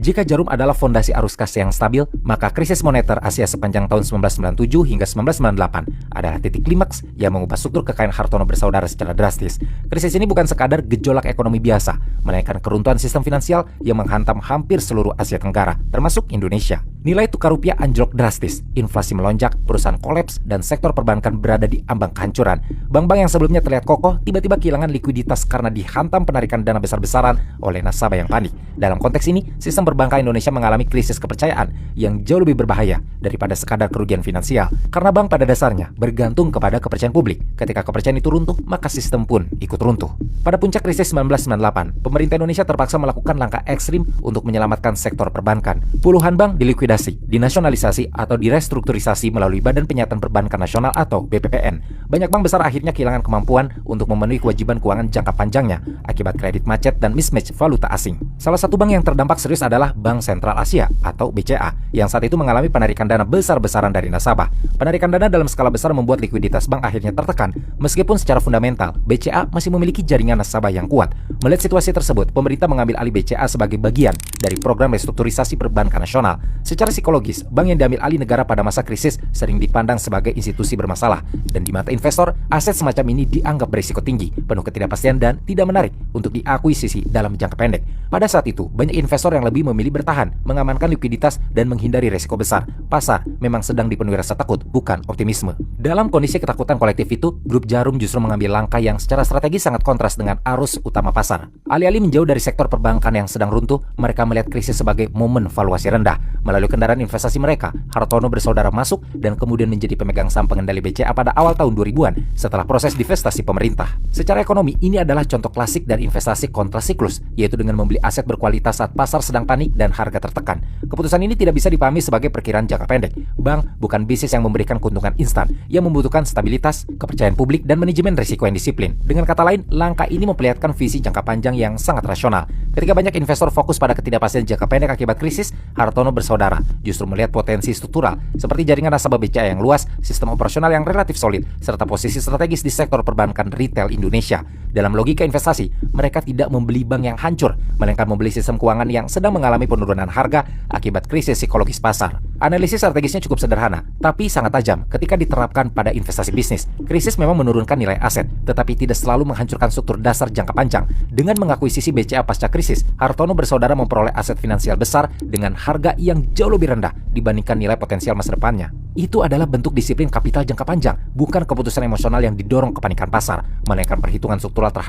Jika jarum adalah fondasi arus kas yang stabil, maka krisis moneter Asia sepanjang tahun 1997 hingga 1998 adalah titik klimaks yang mengubah struktur kekayaan Hartono bersaudara secara drastis. Krisis ini bukan sekadar gejolak ekonomi biasa, melainkan keruntuhan sistem finansial yang menghantam hampir seluruh Asia Tenggara, termasuk Indonesia. Nilai tukar rupiah anjlok drastis, inflasi melonjak, perusahaan kolaps, dan sektor perbankan berada di ambang kehancuran. Bank-bank yang sebelumnya terlihat kokoh tiba-tiba kehilangan likuiditas karena dihantam penarikan dana besar-besaran oleh nasabah yang panik. Dalam konteks ini, sistem perbankan Indonesia mengalami krisis kepercayaan yang jauh lebih berbahaya daripada sekadar kerugian finansial. Karena bank pada dasarnya bergantung kepada kepercayaan publik. Ketika kepercayaan itu runtuh, maka sistem pun ikut runtuh. Pada puncak krisis 1998, pemerintah Indonesia terpaksa melakukan langkah ekstrim untuk menyelamatkan sektor perbankan. Puluhan bank dilikuidasi, dinasionalisasi, atau direstrukturisasi melalui Badan Penyihatan Perbankan Nasional atau BPPN. Banyak bank besar akhirnya kehilangan kemampuan untuk memenuhi kewajiban keuangan jangka panjangnya akibat kredit macet dan mismatch valuta asing. Salah satu bank yang terdampak serius adalah Bank Sentral Asia atau BCA yang saat itu mengalami penarikan dana besar-besaran dari nasabah. Penarikan dana dalam skala besar membuat likuiditas bank akhirnya tertekan. Meskipun secara fundamental, BCA masih memiliki jaringan nasabah yang kuat. Melihat situasi tersebut, pemerintah mengambil alih BCA sebagai bagian dari program restrukturisasi perbankan nasional. Secara psikologis, bank yang diambil alih negara pada masa krisis sering dipandang sebagai institusi bermasalah. Dan di mata investor, aset semacam ini dianggap berisiko tinggi, penuh ketidakpastian dan tidak menarik untuk diakuisisi dalam jangka pendek. Pada saat itu, banyak investor yang lebih memilih bertahan, mengamankan likuiditas, dan menghindari resiko besar. Pasar memang sedang dipenuhi rasa takut, bukan optimisme. Dalam kondisi ketakutan kolektif itu, grup Jarum justru mengambil langkah yang secara strategis sangat kontras dengan arus utama pasar. Alih-alih menjauh dari sektor perbankan yang sedang runtuh, mereka melihat krisis sebagai momen valuasi rendah. Melalui kendaraan investasi mereka, Hartono bersaudara masuk dan kemudian menjadi pemegang saham pengendali BCA pada awal tahun 2000-an setelah proses divestasi pemerintah. Secara ekonomi, ini adalah contoh klasik dari investasi kontrasiklus, yaitu dengan membeli aset berkualitas saat pasar sedang panik dan harga tertekan. Keputusan ini tidak bisa dipahami sebagai perkiraan jangka pendek. Bank bukan bisnis yang memberikan keuntungan instan, yang membutuhkan stabilitas, kepercayaan publik, dan manajemen risiko yang disiplin. Dengan kata lain, langkah ini memperlihatkan visi jangka panjang yang sangat rasional. Ketika banyak investor fokus pada ketidakpastian jangka pendek akibat krisis, Hartono bersaudara justru melihat potensi struktural seperti jaringan nasabah BCA yang luas, sistem operasional yang relatif solid, serta posisi strategis di sektor perbankan retail Indonesia. Dalam logika investasi, mereka tidak membeli bank yang hancur, melainkan membeli sistem keuangan yang sedang mengalami penurunan harga akibat krisis psikologis pasar. Analisis strategisnya cukup sederhana, tapi sangat tajam ketika diterapkan pada investasi bisnis. Krisis memang menurunkan nilai aset, tetapi tidak selalu menghancurkan struktur dasar jangka panjang. Dengan mengakuisisi BCA pasca krisis, Hartono bersaudara memperoleh aset finansial besar dengan harga yang jauh lebih rendah dibandingkan nilai potensial masa depannya. Itu adalah bentuk disiplin kapital jangka panjang, bukan keputusan emosional yang didorong kepanikan pasar, melainkan perhitungan struktural terhadap